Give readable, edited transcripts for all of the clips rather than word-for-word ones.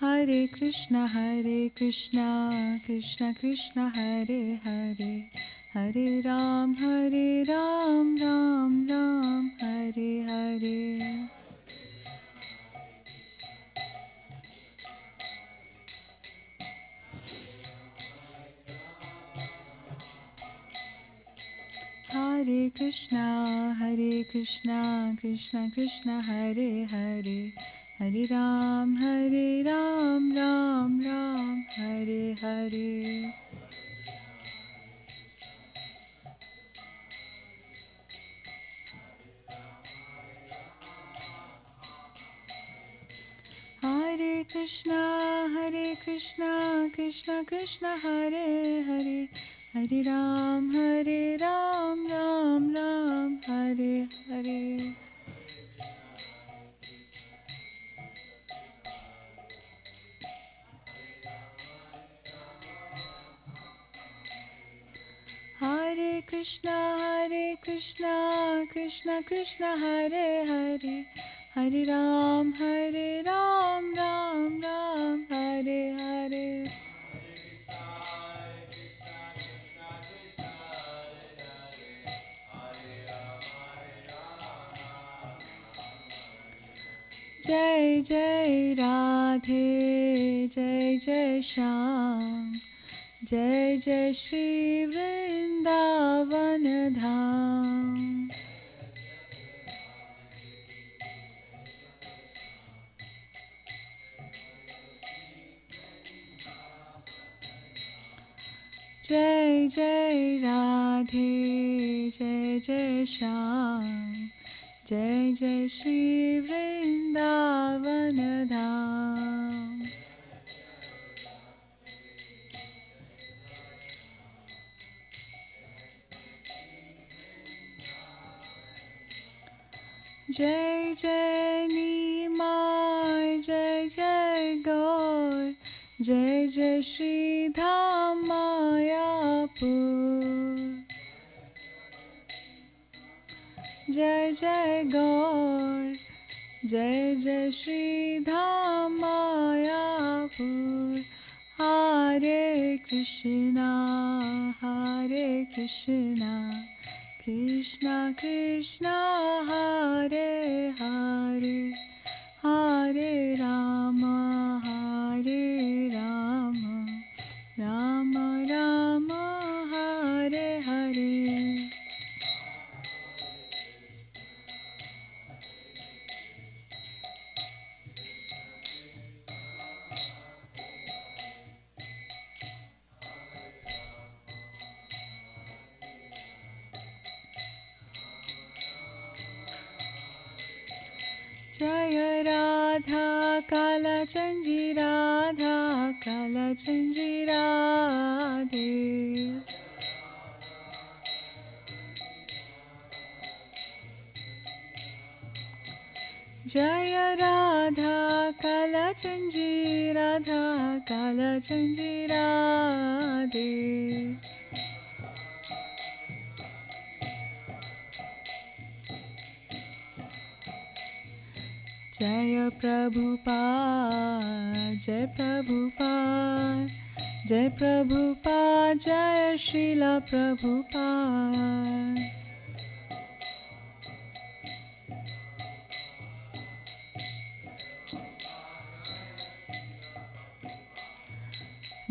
Hare Krishna, Krishna Krishna, Hare Hare, Hare Ram, Ram Ram, Hare Hare. Hare Krishna, Krishna Krishna, Hare Hare, Hare Ram, Ram Ram, Hare Hare. Hare Krishna, Krishna Krishna, Hare Hare, Hare Ram, Ram Ram, Hare Hare. Hare Krishna, Krishna Krishna, Hare Hare, Hare Ram, Ram Ram, Hare Hare. Jai Jai Radhe, Jai Shyam, Jai Shri Vrindavan Dham. Jai Jai Radhe, Jai Shyam, Jai Shri Vrindavan Dham. Jai Jai Nimai, Jai Gaur, Jai Shri Dham Mayapur. Jai Gaur, Jai Shri Dham Mayapur. Hare Krishna, Krishna Krishna, Hare Hare, Hare Rama, Rama Rama, Hare Hare. Jaya Radha Kalachandji, Radha Kalachandji Radhe. Jaya Radha Kalachandji, Radha Kalachandji Radhe. Jaya Prabhupada, Jai Prabhupada, Jai Prabhupada, Jai Srila Prabhupada.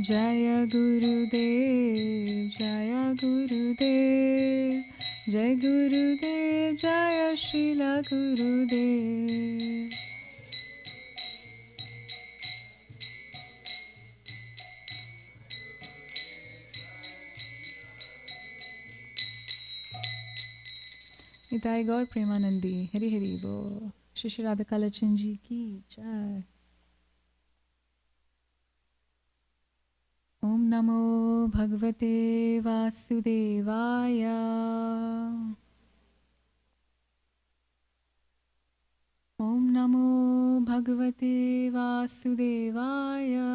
Jaya Gurudev, Jaya Gurudev, Jai Gurudev, Jaya Srila Gurudev. Nitai Gaur Premanandi, Hari Hari Bo, Shri Shri Radha Kalachan Ji ki Jai. Om Namo Bhagavate Vasudevaya. Om Namo Bhagavate Vasudevaya.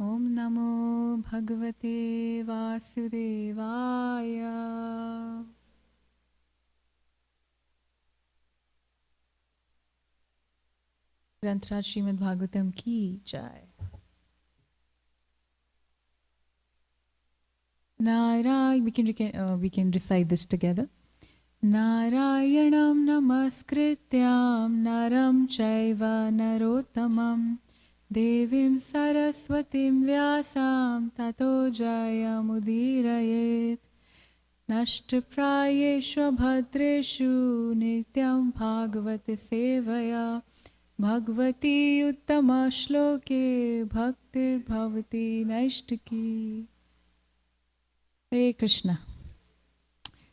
Om Namo Bhagavate Vasudevaya. Grantraj Srimad Bhagavatam ki jai. We can recite this together. Narayanam namaskrityam naram chaiva narottamam devim saraswatim vyasam tato jayamudirayet nashtaprayeshu bhadreshu nityam bhagavati sevaya bhagavati uttama shloke bhaktir bhavati naishtaki. Hare Krishna.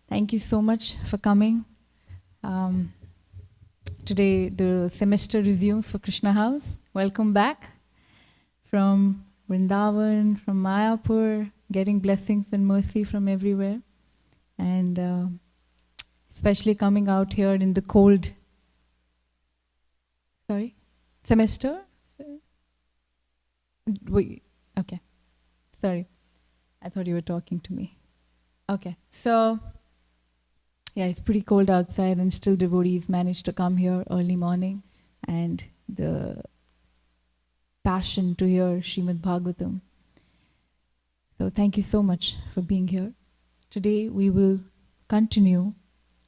Thank you so much for coming. Today the semester resumes for Krishna House. Welcome back from Vrindavan, from Mayapur, getting blessings and mercy from everywhere. And especially coming out here in the cold. Sorry? Semester? Okay. Sorry. I thought you were talking to me. Okay. So, yeah, it's pretty cold outside and still devotees manage to come here early morning, and the passion to hear Srimad Bhagavatam. So thank you so much for being here. Today we will continue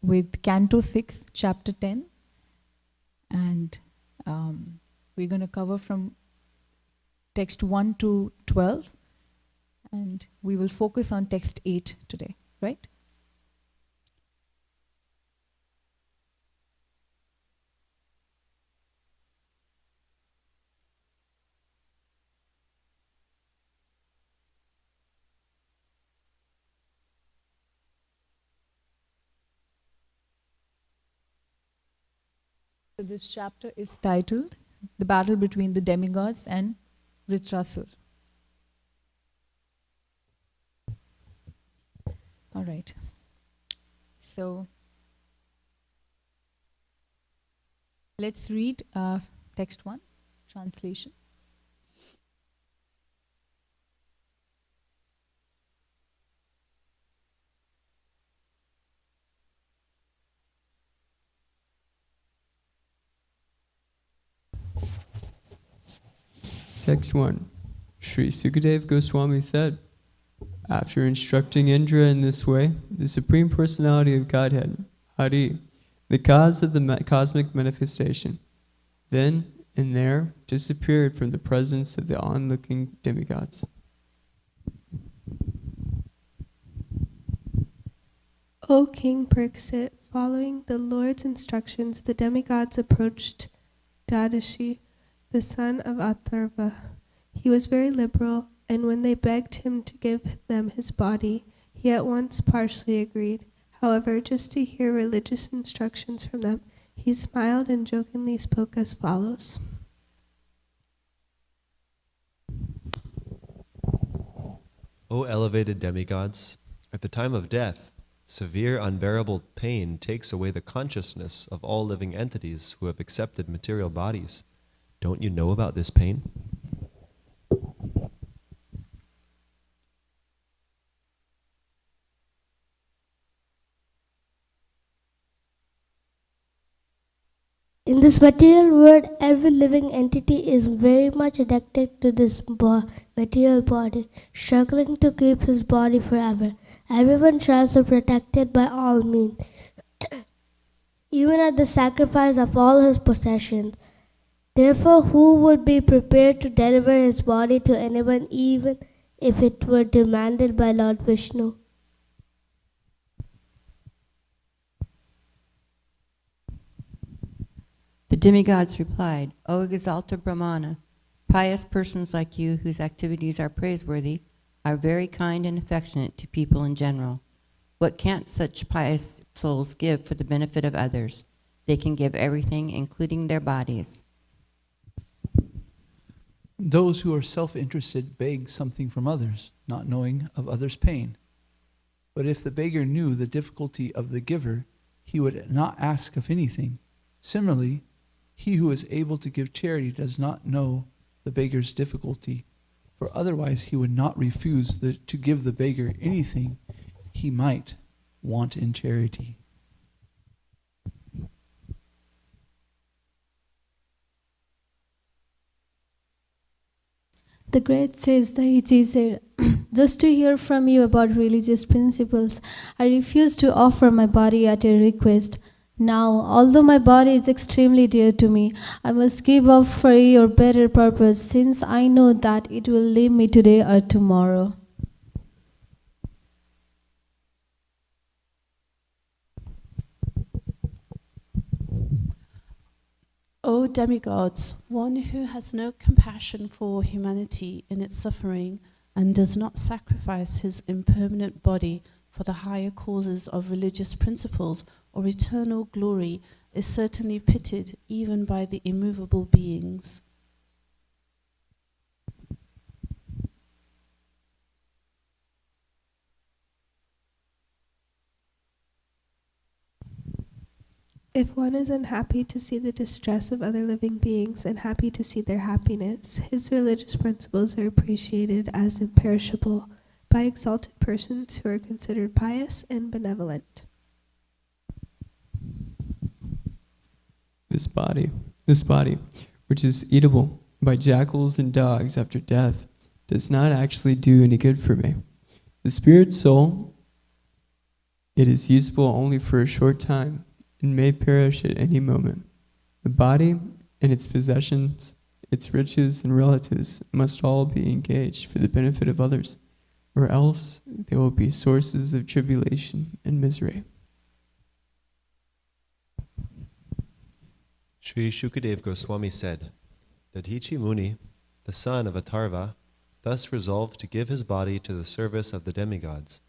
with Canto 6, Chapter 10, and we're going to cover from text 1 to 12, and we will focus on text 8 today, right? So this chapter is titled The Battle Between the Demigods and Vritrasur. All right. So let's read text 1, translation. Text 1. Sri Sukadeva Goswami said, after instructing Indra in this way, the Supreme Personality of Godhead, Hari, the cause of the cosmic manifestation, then and there disappeared from the presence of the onlooking demigods. O King Pariksit, following the Lord's instructions, the demigods approached Dasi, the son of Atharva. He was very liberal, and when they begged him to give them his body, he at once partially agreed. However, just to hear religious instructions from them, he smiled and jokingly spoke as follows. O elevated demigods, at the time of death, severe unbearable pain takes away the consciousness of all living entities who have accepted material bodies. Don't you know about this pain? In this material world, every living entity is very much addicted to this material body, struggling to keep his body forever. Everyone tries to protect it by all means, even at the sacrifice of all his possessions. Therefore, who would be prepared to deliver his body to anyone, even if it were demanded by Lord Vishnu? The demigods replied, O exalted Brahmana, pious persons like you whose activities are praiseworthy are very kind and affectionate to people in general. What can't such pious souls give for the benefit of others? They can give everything, including their bodies. Those who are self-interested beg something from others, not knowing of others' pain. But if the beggar knew the difficulty of the giver, he would not ask of anything. Similarly, he who is able to give charity does not know the beggar's difficulty, for otherwise he would not refuse to give the beggar anything he might want in charity. The great says, Daichi said, just to hear from you about religious principles, I refuse to offer my body at your request. Now, although my body is extremely dear to me, I must give up for your better purpose, since I know that it will leave me today or tomorrow. O demigods, one who has no compassion for humanity in its suffering and does not sacrifice his impermanent body for the higher causes of religious principles or eternal glory is certainly pitied even by the immovable beings. If one is unhappy to see the distress of other living beings and happy to see their happiness, his religious principles are appreciated as imperishable by exalted persons who are considered pious and benevolent. This body, which is eatable by jackals and dogs after death, does not actually do any good for me. The spirit soul, it is useful only for a short time and may perish at any moment. The body and its possessions, its riches and relatives must all be engaged for the benefit of others, or else they will be sources of tribulation and misery. Sri Shukadev Goswami said, Dadichi Muni, the son of Atharva, thus resolved to give his body to the service of the demigods.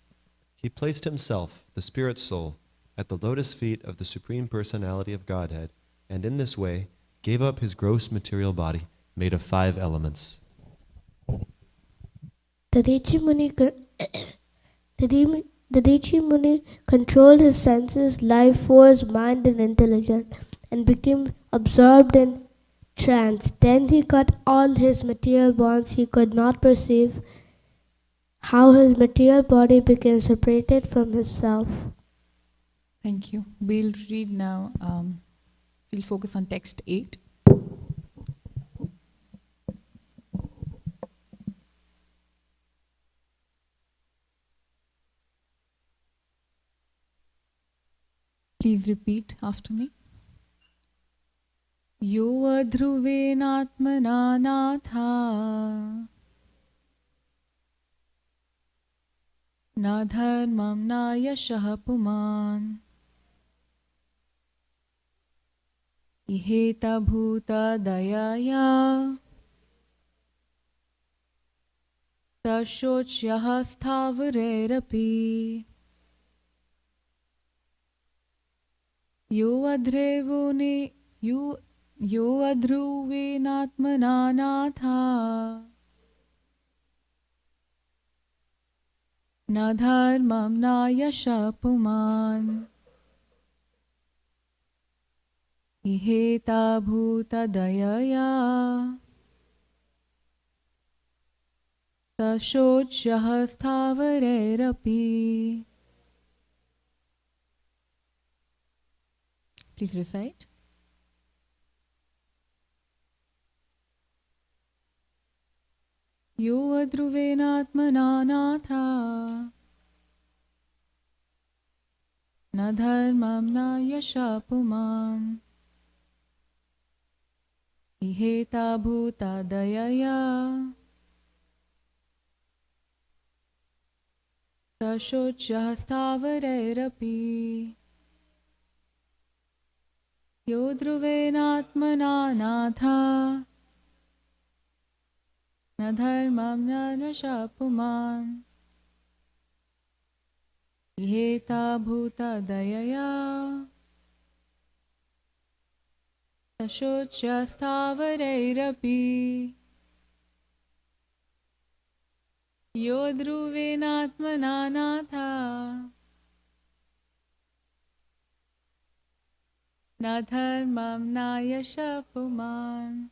He placed himself, the spirit soul, at the lotus feet of the Supreme Personality of Godhead, and in this way gave up his gross material body made of 5 elements. Dadichi Muni controlled his senses, life force, mind and intelligence, and became absorbed in trance. Then he cut all his material bonds. He could not perceive how his material body became separated from his self. Thank you. We'll read now. We'll focus on text 8. Please repeat after me. Yo adhruvenatmana natha na dharmam na yashah puman iheta bhuta dayaya tashochyaha sthavarerapi yo adhruvenatmana natha na dharmam na yasha puman iheta bhuta dayaya tashochyaha sthavarerapi. Please recite. Yo adhruvenatmana natha na dharmam na yasha puman iheta bhuta dayaya tashochyaha sthavarerapi. Yo dhruvenatmana natha na dharmam na yasha puman iheta bhuta dayaya tashochyaha sthavarerapi. Yo dhruvenatmana natha na dharmam na yasha puman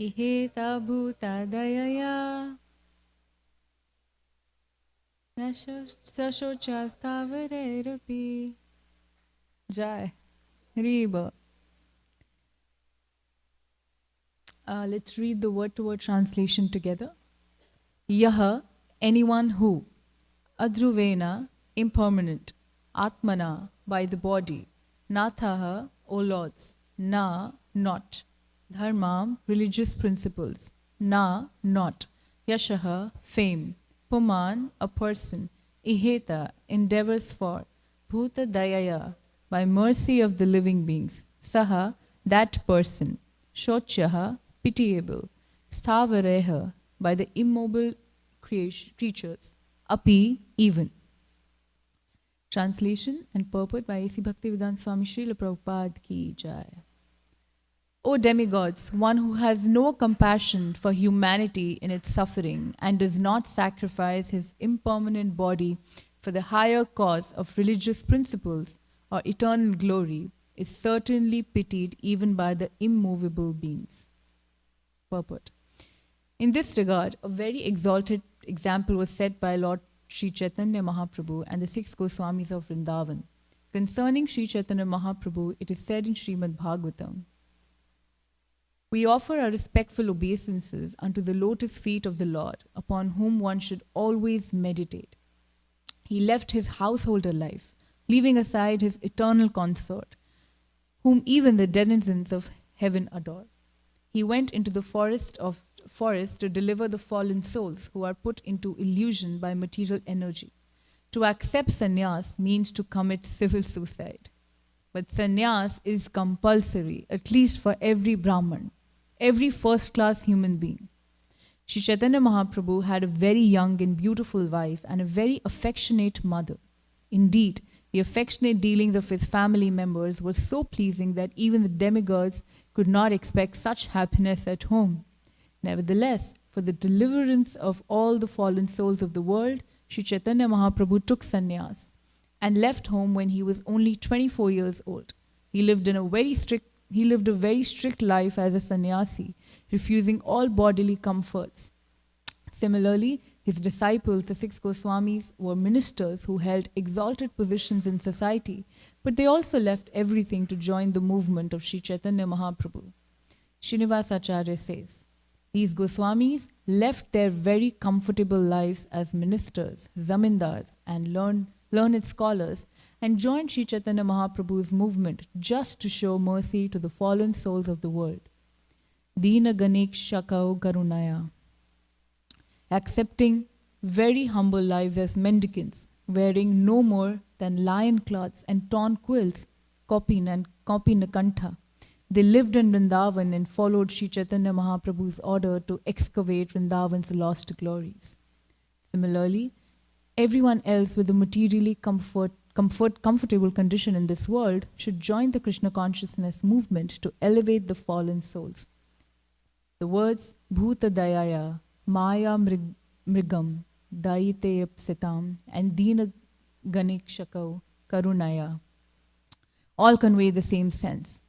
iheta bhuta dayaya tashochyaha sthavarerapi. Jai. Haribo. Let's read the word-to-word translation together. Yaha, anyone who. Adhruvena, impermanent. Atmana, by the body. Nathaha, O lords. Na, not. Dharmam, religious principles. Na, not. Yashaha, fame. Puman, a person. Iheta, endeavors for. Bhuta dayaya, by mercy of the living beings. Saha, that person. Shochaha, pitiable. Stavareha, by the immobile creatures. Api, even. Translation and purport by A.C. Bhaktivedanta Swami Srila Prabhupada ki jai. O demigods, one who has no compassion for humanity in its suffering and does not sacrifice his impermanent body for the higher cause of religious principles or eternal glory, is certainly pitied even by the immovable beings. Purport. In this regard, a very exalted example was set by Lord Sri Chaitanya Mahaprabhu and the 6 Goswamis of Vrindavan. Concerning Sri Chaitanya Mahaprabhu, it is said in Srimad Bhagavatam, we offer our respectful obeisances unto the lotus feet of the Lord, upon whom one should always meditate. He left his householder life, leaving aside his eternal consort, whom even the denizens of heaven adore. He went into the forest to deliver the fallen souls who are put into illusion by material energy. To accept sannyas means to commit civil suicide. But sannyas is compulsory, at least for every Brahman, every first-class human being. Sri Chaitanya Mahaprabhu had a very young and beautiful wife and a very affectionate mother. Indeed, the affectionate dealings of his family members were so pleasing that even the demigods could not expect such happiness at home. Nevertheless, for the deliverance of all the fallen souls of the world, Sri Chaitanya Mahaprabhu took sannyas and left home when he was only 24 years old. He lived a very strict life as a sannyasi, refusing all bodily comforts. Similarly, his disciples, the 6 Goswamis, were ministers who held exalted positions in society, but they also left everything to join the movement of Sri Chaitanya Mahaprabhu. Srinivasacharya says, these Goswamis left their very comfortable lives as ministers, zamindars, and learned scholars and joined Sri Chaitanya Mahaprabhu's movement just to show mercy to the fallen souls of the world. Dina Ganik Shakao Karunaya. Accepting very humble lives as mendicants, wearing no more than lion cloths and torn quills, Kopinakantha. They lived in Vrindavan and followed Sri Chaitanya Mahaprabhu's order to excavate Vrindavan's lost glories. Similarly, everyone else with a materially comfortable condition in this world should join the Krishna consciousness movement to elevate the fallen souls. The words Bhuta Dayaya, Maya Mrigam, Daite Apsitam, and Dina Ganik Shakau Karunaya all convey the same sense.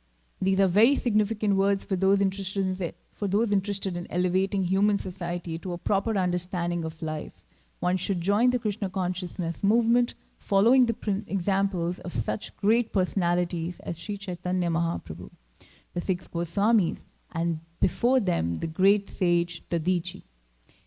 These are very significant words for those interested in elevating human society to a proper understanding of life. One should join the Krishna consciousness movement, following the examples of such great personalities as Sri Chaitanya Mahaprabhu, the 6 Goswamis, and before them the great sage Dadichi.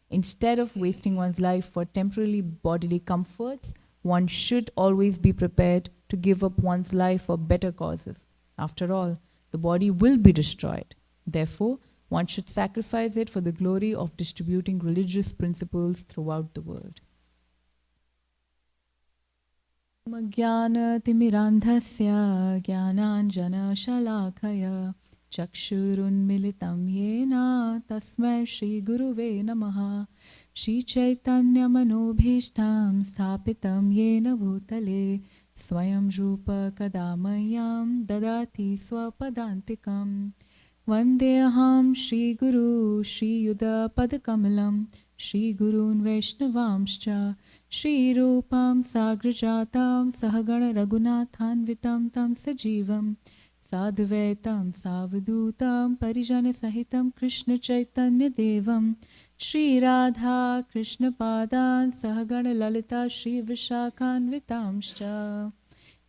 Instead of wasting one's life for temporary bodily comforts, one should always be prepared to give up one's life for better causes. After all, the body will be destroyed. Therefore, one should sacrifice it for the glory of distributing religious principles throughout the world. Magyana timirandhasya jnananjana shalakaya chakshurun militam yena tasmai Shri Guruve namaha Shri Chaitanya manobhishtam sthapitam yena bhutale Swayam Rupa Kadamayam Dadati Swapadantikam Vandeham Shri Guru Shri Yuda Padakamalam Shri Gurun Vaishnavamscha Shri Rupam Sagrajatam Sahagana Raghunathanvitam Tam Sajivam Sadhvaitam Savadutam Parijana Sahitam Krishna Chaitanya Devam Shri Radha Krishna Padan Sahagana Lalita Shri Vishakhanvitamscha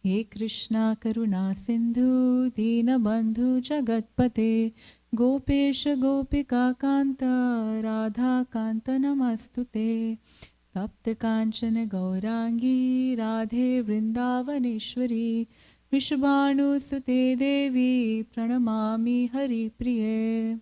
He Krishna Karuna Sindhu Dina Bandhu Jagatpate Gopesha Gopika Kanta Radha Kanta Namastute Tapta Kanchana Gaurangi Radhe Vrindavaneshwari Vishvanu Sute Devi Pranamami Hari Priye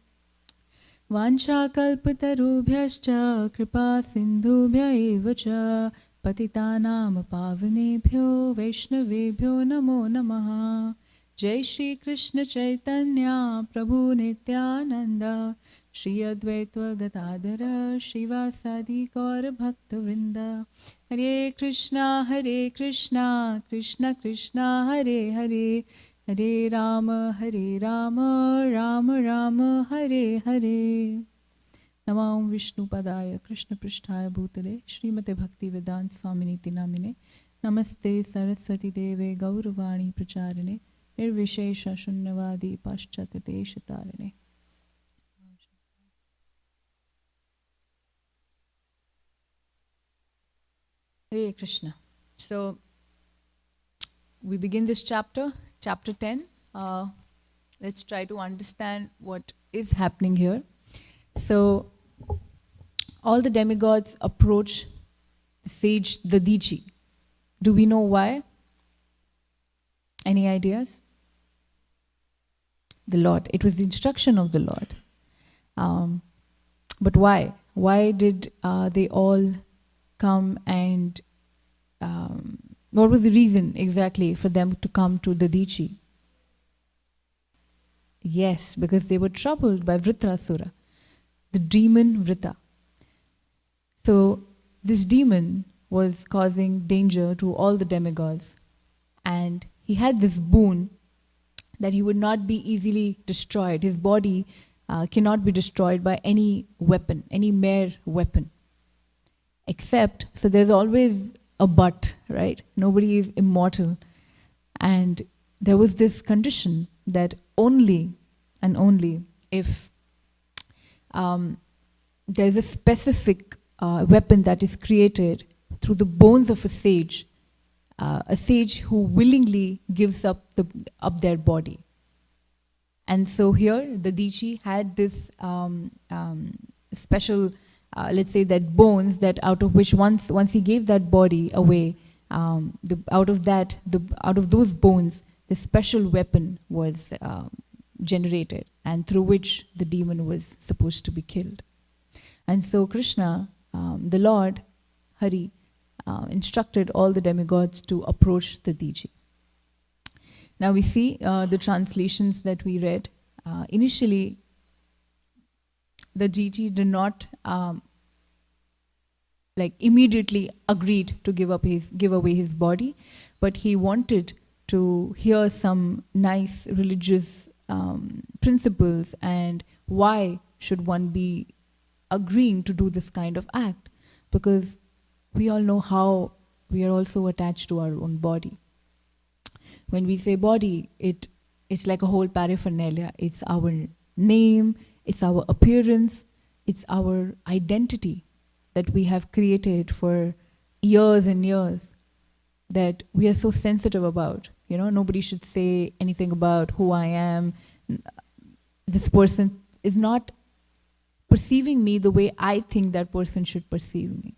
Vanchakalpatarubhyascha Kripa Sindhubhya eva cha Patitanam Pavanebhyo Vaishnavebhyo Namo Namaha Jai Shri Krishna Chaitanya Prabhu Nityananda Shri Advaita Gadadhara Shivasadi Gaura Bhakta Vrinda Hare Krishna Krishna Krishna Hare Hare Hare Rama Rama Rama Hare Hare Namam Vishnu Padaya Krishna Prishtaya Bhutale Srimate Bhakti Vedanta Swaminiti Namine Namaste Saraswati Deve Gauravani Pracharine Nirvishesha Shunyavadi Paschata Deshatarine. Hare Krishna. So we begin this chapter 10. Let's try to understand what is happening here. So all the demigods approach the sage, the Dichi. Do we know why? Any ideas? The Lord. It was the instruction of the Lord. But why? Why did they all come, and what was the reason exactly for them to come to the Dichi? Yes, because they were troubled by Vritrasura, the demon Vrita. So this demon was causing danger to all the demigods, and he had this boon that he would not be easily destroyed. His body cannot be destroyed by any weapon, any mere weapon. Except, so there's always a but, right? Nobody is immortal. And there was this condition that only and only if there's a specific weapon that is created through the bones of a sage who willingly gives up their body. And so here the Dichi had this special, let's say that bones, that out of which once he gave that body away, out of those bones, the special weapon was generated, and through which the demon was supposed to be killed. And so Krishna, the Lord, Hari, instructed all the demigods to approach the Dichi. Now we see the translations that we read. Initially, the Dichi did not immediately agreed to give away his body, but he wanted to hear some nice religious principles, and why should one be agreeing to do this kind of act, because we all know how we are also attached to our own body. When we say body, it's like a whole paraphernalia. It's our name, it's our appearance, it's our identity that we have created for years and years, that we are so sensitive about. You know, nobody should say anything about who I am. This person is not perceiving me the way I think that person should perceive me.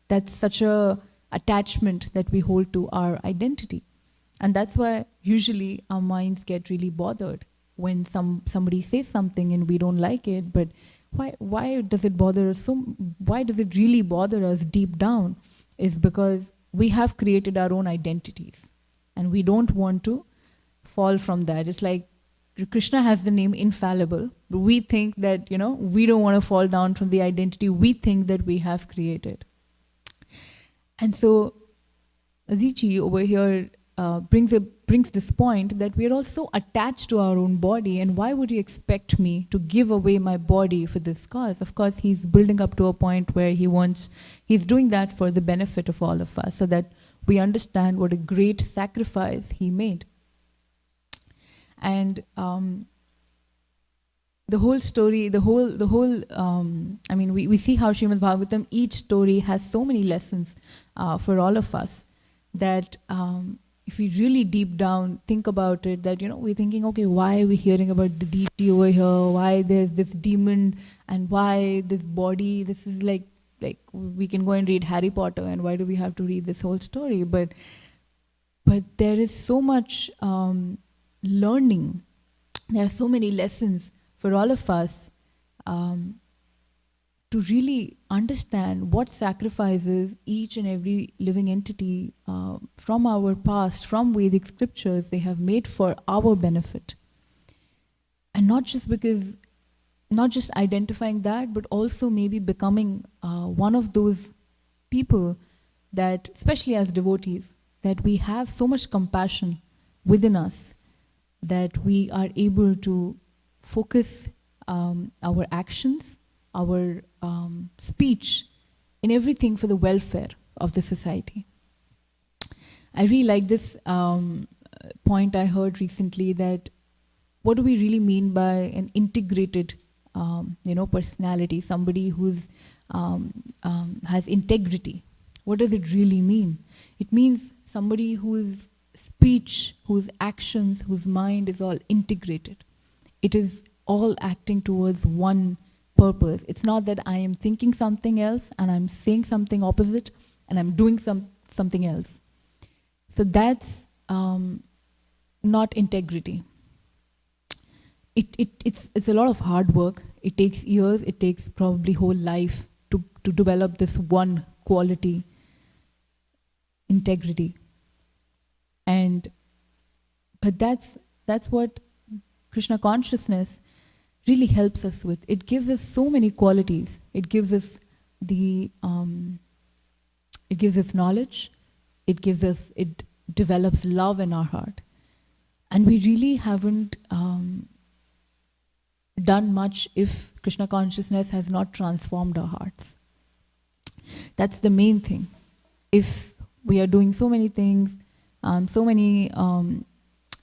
That's such a attachment that we hold to our identity. And that's why usually our minds get really bothered when somebody says something and we don't like it. But why does it bother us why does it really bother us deep down? Is because we have created our own identities and we don't want to fall from that. It's like Krishna has the name infallible, but we think that, we don't want to fall down from the identity we think that we have created. And so Adichi over here brings this point that we are also attached to our own body, and why would you expect me to give away my body for this cause? Of course, he's building up to a point where he's doing that for the benefit of all of us, so that we understand what a great sacrifice he made. And the whole story, we see how Srimad Bhagavatam, each story has so many lessons for all of us, that if we really deep down think about it, that, we're thinking, okay, why are we hearing about the deity over here? Why there's this demon, and why this body? This is like we can go and read Harry Potter, and why do we have to read this whole story? But there is so much learning. There are so many lessons for all of us to really understand what sacrifices each and every living entity from our past, from Vedic scriptures, they have made for our benefit. And not just identifying that, but also maybe becoming one of those people that, especially as devotees, that we have so much compassion within us that we are able to focus our actions, our speech, in everything for the welfare of the society. I really like this point I heard recently, that what do we really mean by an integrated personality, somebody who's has integrity? What does it really mean? It means somebody whose speech, whose actions, whose mind is all integrated. It is all acting towards one purpose. It's not that I am thinking something else and I'm saying something opposite and I'm doing something else. So that's not integrity. It's a lot of hard work. It takes years. It takes probably whole life to develop this one quality, integrity. But that's what Krishna consciousness really helps us with. It gives us so many qualities. It gives us knowledge. It develops love in our heart. And we really haven't done much if Krishna consciousness has not transformed our hearts. That's the main thing. If we are doing so many things, we're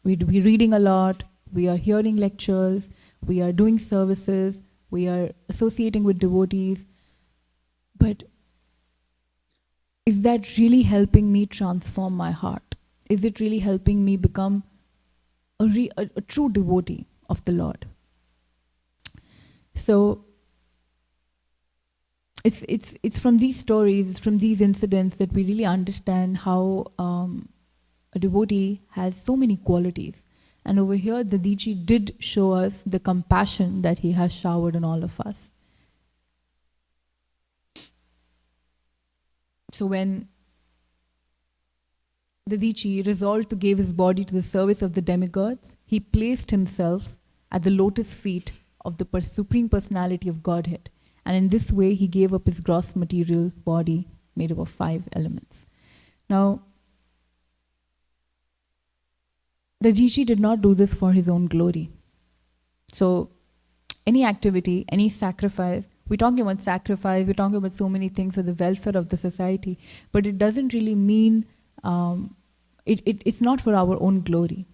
reading a lot, we are hearing lectures, we are doing services, we are associating with devotees, but is that really helping me transform my heart? Is it really helping me become a true devotee of the Lord? So it's from these stories, from these incidents, that we really understand how a devotee has so many qualities. And over here, the Diji did show us the compassion that he has showered on all of us. So when the Diji resolved to give his body to the service of the demigods, he placed himself at the lotus feet of the Supreme Personality of Godhead. And in this way, he gave up his gross material body made up of 5 elements. Now, the Diji did not do this for his own glory. So, any activity, any sacrifice, we're talking about sacrifice, we're talking about so many things for the welfare of the society, but it doesn't really mean, it's not for our own glory,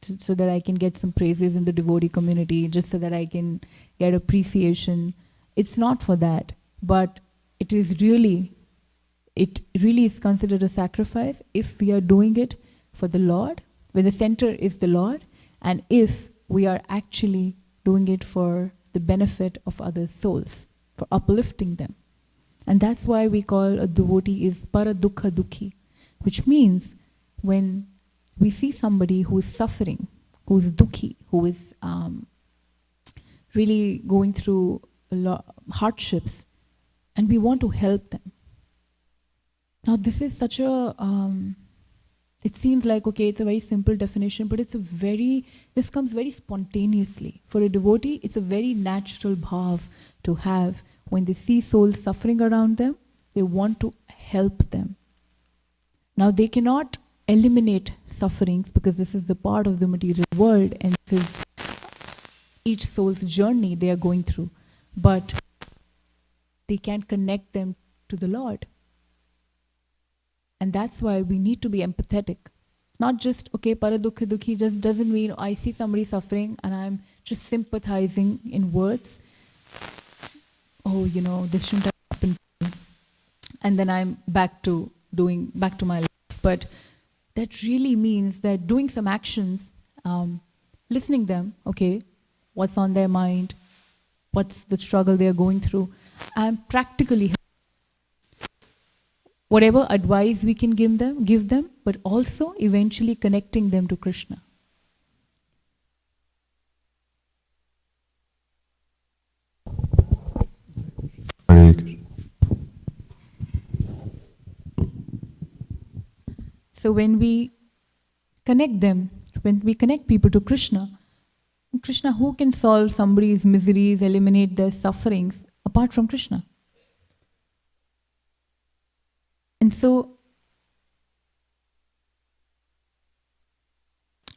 so that I can get some praises in the devotee community, just so that I can get appreciation. It's not for that, but it really is considered a sacrifice if we are doing it for the Lord, where the center is the Lord, and if we are actually doing it for the benefit of other souls, for uplifting them. And that's why we call a devotee is para dukkha dukhi, which means when we see somebody who is suffering, who is dukhi, who is really going through a lot hardships, and we want to help them. Now this is such a it seems like, okay, it's a very simple definition, but this comes very spontaneously. For a devotee, it's a very natural bhav to have. When they see souls suffering around them, they want to help them. Now they cannot eliminate sufferings, because this is the part of the material world, and this is each soul's journey they are going through. But they can connect them to the Lord. And that's why we need to be empathetic. Not just, okay, para dukkha dukhi just doesn't mean I see somebody suffering and I'm just sympathizing in words. Oh, this shouldn't have happened to me. And then I'm back to my life. But that really means that doing some actions, listening them, okay, what's on their mind, what's the struggle they are going through, and practically whatever advice we can give them, but also eventually connecting them to Krishna. So when we connect them, when we connect people to Krishna, who can solve somebody's miseries, eliminate their sufferings apart from Krishna? And so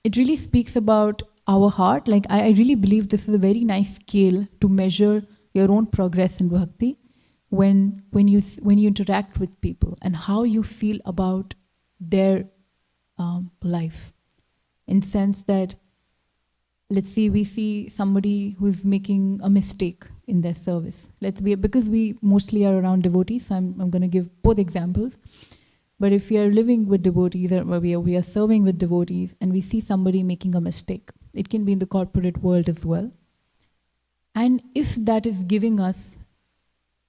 it really speaks about our heart. Like I really believe this is a very nice scale to measure your own progress in bhakti when you interact with people and how you feel about their life. In sense that, let's say we see somebody who's making a mistake in their service. Because we mostly are around devotees, so I'm going to give both examples. But if we are living with devotees, or we are serving with devotees, and we see somebody making a mistake, it can be in the corporate world as well. And if that is giving us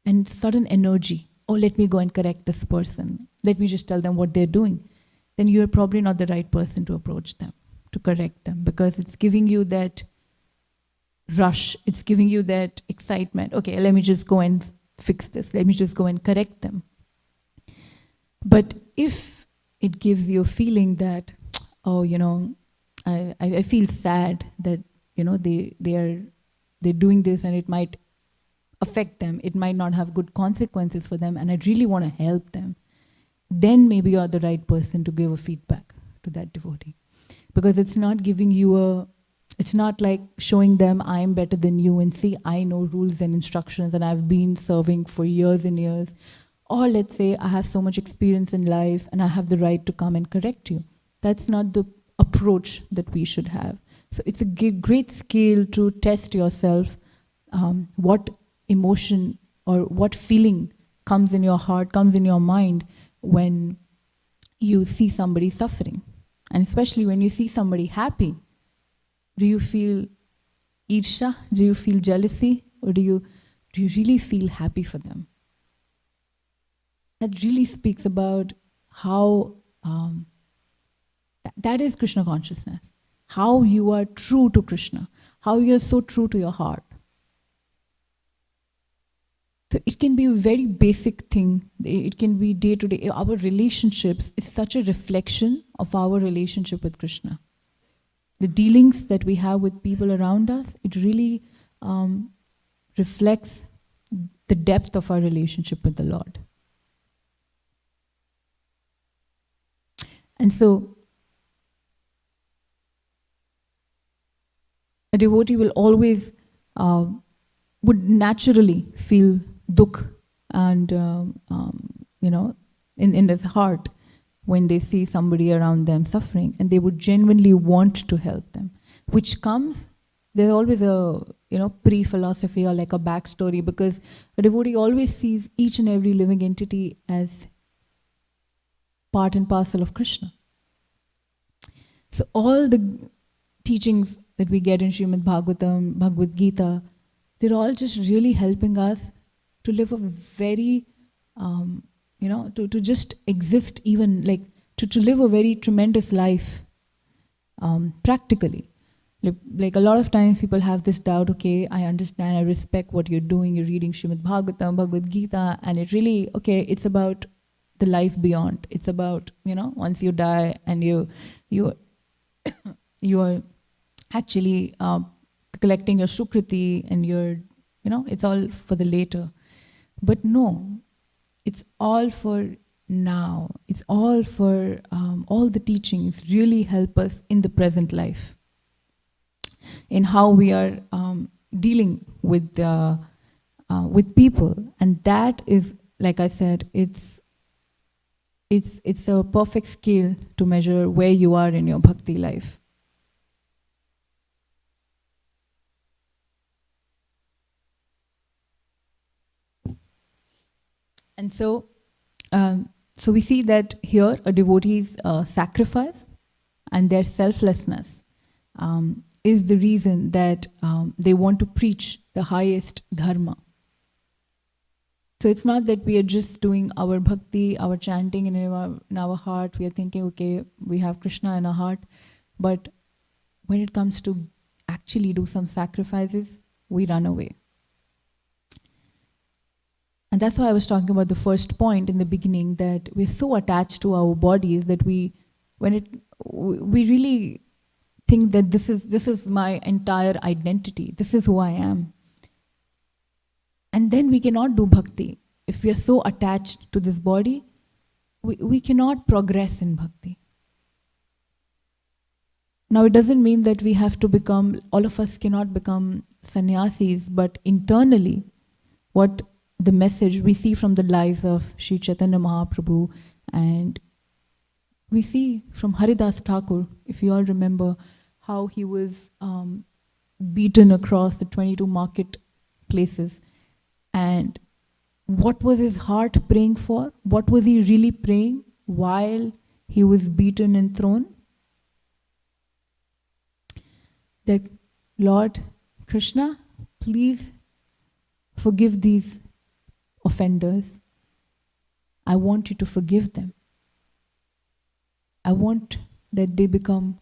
a sudden energy, oh, let me go and correct this person, let me just tell them what they're doing, then you're probably not the right person to approach them, to correct them, because it's giving you that rush, it's giving you that excitement. Okay, let me just go and fix this, let me just go and correct them. But if it gives you a feeling that, oh, I feel sad that, they're doing this and it might affect them, it might not have good consequences for them, and I really want to help them, then maybe you're the right person to give a feedback to that devotee. Because it's not giving you it's not like showing them I'm better than you and see, I know rules and instructions and I've been serving for years and years. Or let's say I have so much experience in life and I have the right to come and correct you. That's not the approach that we should have. So it's a great skill to test yourself, what emotion or what feeling comes in your heart, comes in your mind when you see somebody suffering. And especially when you see somebody happy, do you feel irsha? Do you feel jealousy? Or do you really feel happy for them? That really speaks about how that is Krishna consciousness. How you are true to Krishna. How you are so true to your heart. So it can be a very basic thing. It can be day to day. Our relationships is such a reflection of our relationship with Krishna. The dealings that we have with people around us, it really reflects the depth of our relationship with the Lord. And so, a devotee will always, would naturally feel dukh and, in his heart when they see somebody around them suffering, and they would genuinely want to help them. Which comes, there's always a, pre-philosophy or like a backstory, because a devotee always sees each and every living entity as part and parcel of Krishna. So all the teachings that we get in Srimad Bhagavatam, Bhagavad Gita, they're all just really helping us to live a very, to just exist, even like to live a very tremendous life practically. Like a lot of times people have this doubt, okay, I understand, I respect what you're doing, you're reading Srimad Bhagavatam, Bhagavad Gita, and it really, okay, it's about the life beyond. It's about, once you die and you are actually collecting your sukriti and you're, it's all for the later. But no, it's all for now. It's all for, all the teachings really help us in the present life, in how we are dealing with people. And that is, like I said, it's a perfect scale to measure where you are in your bhakti life. And so, So we see that here a devotee's sacrifice and their selflessness is the reason that they want to preach the highest dharma. So it's not that we are just doing our bhakti, our chanting in our heart. We are thinking, okay, we have Krishna in our heart. But when it comes to actually do some sacrifices, we run away. And that's why I was talking about the first point in the beginning, that we're so attached to our bodies that we really think that this is my entire identity. This is who I am. And then we cannot do bhakti. If we are so attached to this body, we cannot progress in bhakti. Now it doesn't mean that we have to become, all of us cannot become sannyasis, but internally, what the message we see from the life of Sri Chaitanya Mahaprabhu, and we see from Haridas Thakur, if you all remember, how he was beaten across the 22 marketplaces. And what was his heart praying for? What was he really praying while he was beaten and thrown? That, Lord Krishna, please forgive these offenders. I want you to forgive them. I want that they don't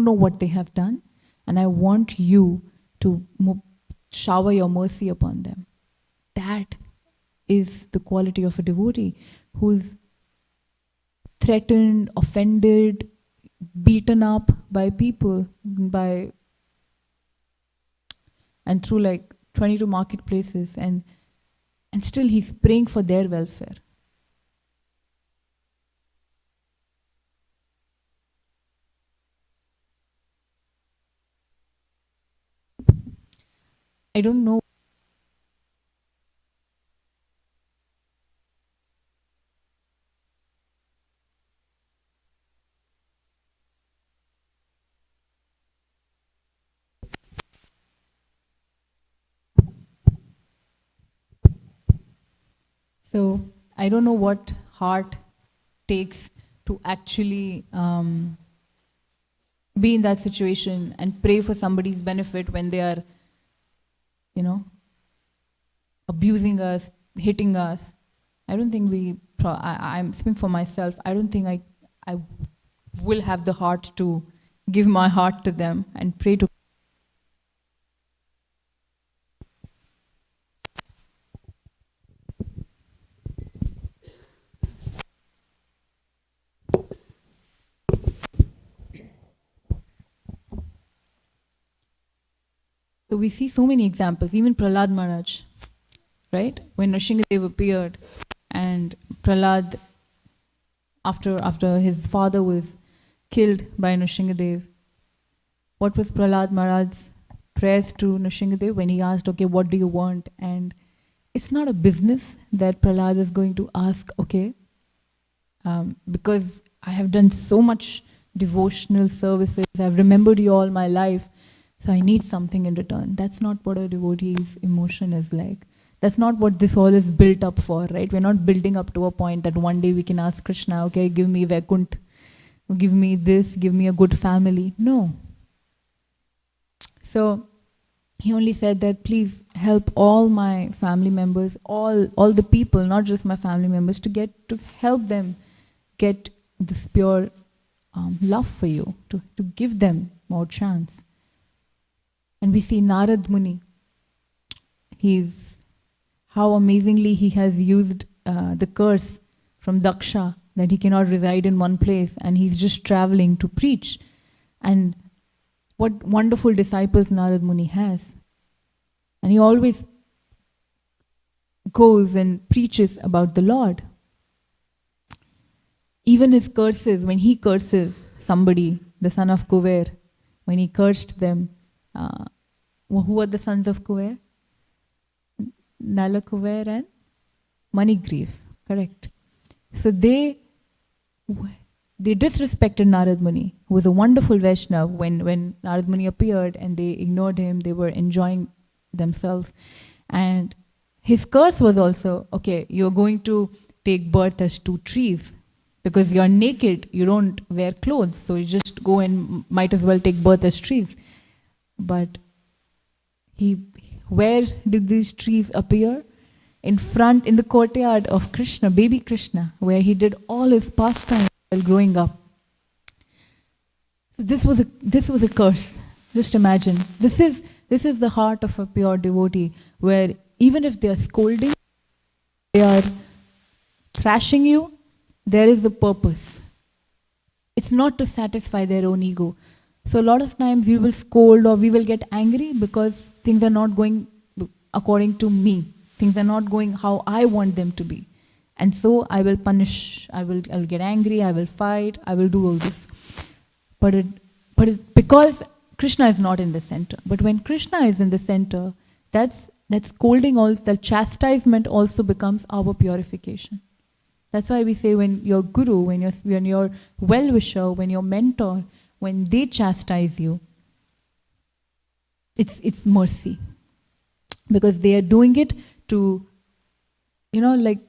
know what they have done, and I want you to shower your mercy upon them. That is the quality of a devotee who's threatened, offended, beaten up by people, and through like 22 marketplaces, and still he's praying for their welfare. I don't know. So I don't know what heart takes to actually be in that situation and pray for somebody's benefit when they are, abusing us, hitting us. I don't think I'm speaking for myself. I don't think I will have the heart to give my heart to them and pray to. So we see so many examples, even Prahlad Maharaj, right? When Nrsimhadev appeared, and Prahlad, after his father was killed by Nrsimhadev, what was Prahlad Maharaj's prayers to Nrsimhadev when he asked, okay, what do you want? And it's not a business that Prahlad is going to ask, okay, because I have done so much devotional services, I've remembered you all my life, so I need something in return. That's not what a devotee's emotion is like. That's not what this all is built up for, right? We're not building up to a point that one day we can ask Krishna, okay, give me Vaikunt, give me this, give me a good family. No. So he only said that please help all my family members, all the people, not just my family members, to help them get this pure love for you, to give them more chance. And we see Narad Muni. How amazingly he has used the curse from Daksha, that he cannot reside in one place, and he's just traveling to preach. And what wonderful disciples Narad Muni has. And he always goes and preaches about the Lord. Even his curses, when he curses somebody, the son of Kuver, when he cursed them, who were the sons of Kuver? Nala Kuver and Manigriv, correct. So they disrespected Narad Muni, who was a wonderful Vaishnav. When Narad Muni appeared and they ignored him, they were enjoying themselves. And his curse was also, okay, you're going to take birth as two trees. Because you're naked, you don't wear clothes, so you just go and might as well take birth as trees. But where did these trees appear? In front, in the courtyard of Krishna, baby Krishna, where he did all his pastimes while growing up. So this was a curse. Just imagine. This is the heart of a pure devotee, where even if they are scolding, they are thrashing you, there is a purpose. It's not to satisfy their own ego. So a lot of times we will scold or we will get angry because things are not going according to me. Things are not going how I want them to be. And so I will punish, I'll get angry, I will fight, I will do all this. But because Krishna is not in the center. But when Krishna is in the center, that scolding also, that chastisement also becomes our purification. That's why we say when your guru, when your well-wisher, when your mentor, when they chastise you, it's mercy. Because they are doing it to, like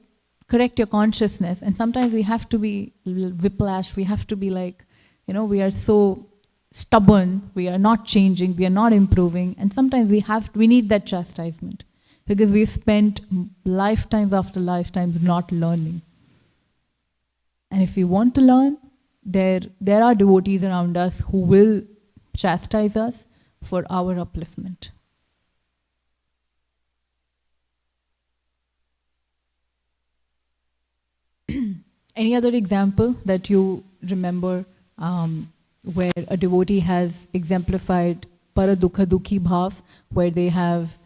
correct your consciousness. And sometimes we have to be whiplash, we have to be like, we are so stubborn, we are not changing, we are not improving. And sometimes we need that chastisement. Because we've spent lifetimes after lifetimes not learning. And if we want to learn, there are devotees around us who will chastise us for our upliftment. Any other example that you remember where a devotee has exemplified paradukha dukhi bhav, where they have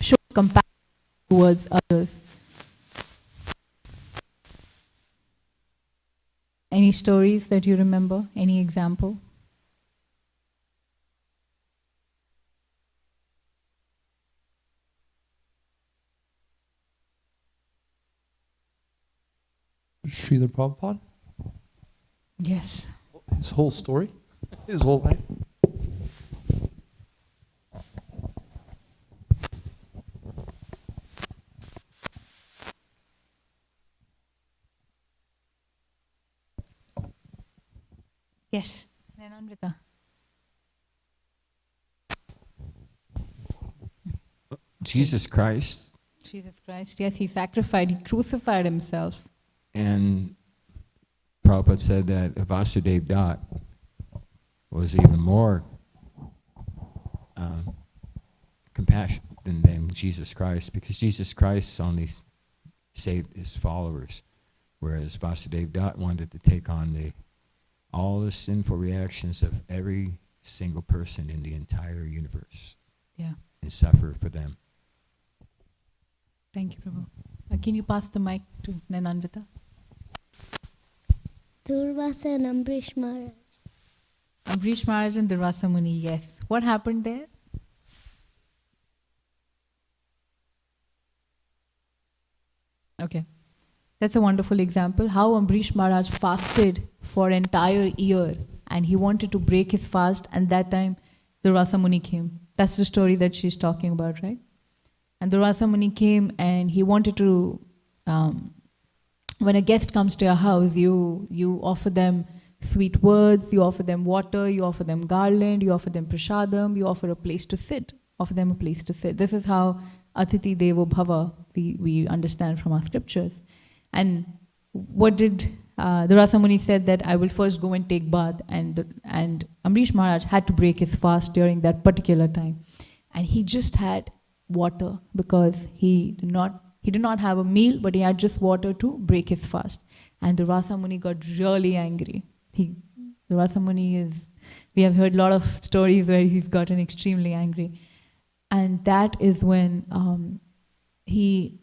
shown compassion towards others? Any stories that you remember? Any example? Srila Prabhupada? Yes. His whole story? His whole life? Yes. Nananvita. Jesus Christ. Jesus Christ, yes, he sacrificed, he crucified himself. And Prabhupada said that Vasudev Dat was even more compassionate than Jesus Christ, because Jesus Christ only saved his followers, whereas Vasudev Dat wanted to take on all the sinful reactions of every single person in the entire universe. Yeah. And suffer for them. Thank you, Prabhu. Can you pass the mic to Nananvita? Durvasa and Ambrish Maharaj. Ambrish Maharaj and Durvasa Muni, yes. What happened there? Okay. That's a wonderful example. How Ambrish Maharaj fasted for an entire year and he wanted to break his fast, and that time Durvasa Muni came. That's the story that she's talking about, right? And Durvasa Muni came and he wanted to, when a guest comes to your house, you offer them sweet words, you offer them water, you offer them garland, you offer them prashadam, you offer a place to sit, offer them a place to sit. This is how Atiti Devo Bhava we understand from our scriptures. And what did Durvasa Muni said that I will first go and take bath, and Ambrish Maharaj had to break his fast during that particular time. And he just had water because he did not have a meal, but he had just water to break his fast. And Durvasa Muni got really angry. Durvasa Muni we have heard a lot of stories where he's gotten extremely angry. And that is when he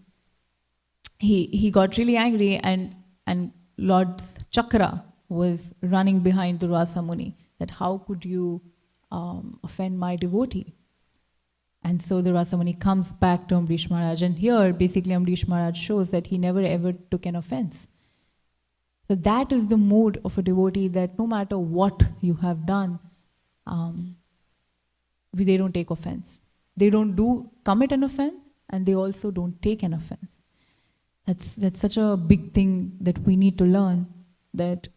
got really angry, and Lord Chakra was running behind Durvasa Muni, that how could you offend my devotee? And so Durvasa Muni comes back to Ambrish Maharaj, and here basically Ambrish Maharaj shows that he never ever took an offense. So that is the mood of a devotee, that no matter what you have done, they don't take offense. They don't commit an offense, and they also don't take an offense. That's such a big thing that we need to learn, that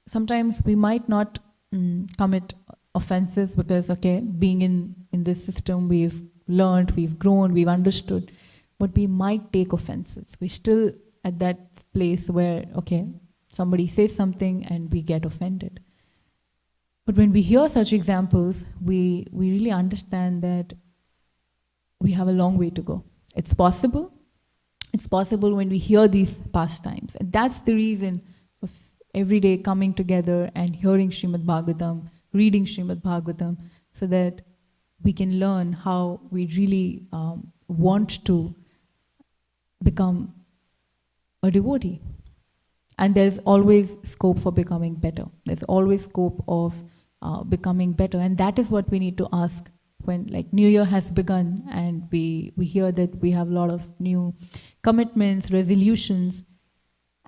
sometimes we might not commit offenses because, okay, being in this system, we've learned, we've grown, we've understood, but we might take offenses. We're still at that place where, okay, somebody says something and we get offended. But when we hear such examples, we really understand that we have a long way to go. It's possible. It's possible when we hear these pastimes. And that's the reason of every day coming together and hearing Srimad Bhagavatam, reading Srimad Bhagavatam, so that we can learn how we really want to become a devotee. And there's always scope for becoming better. There's always scope of becoming better. And that is what we need to ask when, like, New Year has begun and we hear that we have a lot of new commitments, resolutions.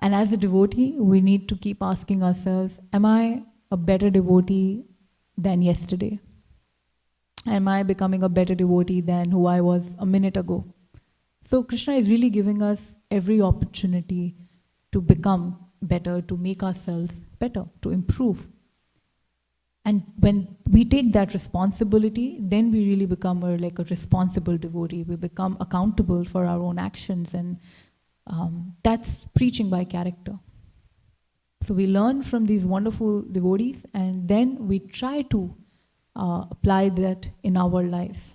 And as a devotee, we need to keep asking ourselves, am I a better devotee than yesterday? Am I becoming a better devotee than who I was a minute ago? So Krishna is really giving us every opportunity to become better, to make ourselves better, to improve. And when we take that responsibility, then we really become a responsible devotee. We become accountable for our own actions, and that's preaching by character. So we learn from these wonderful devotees, and then we try to apply that in our lives.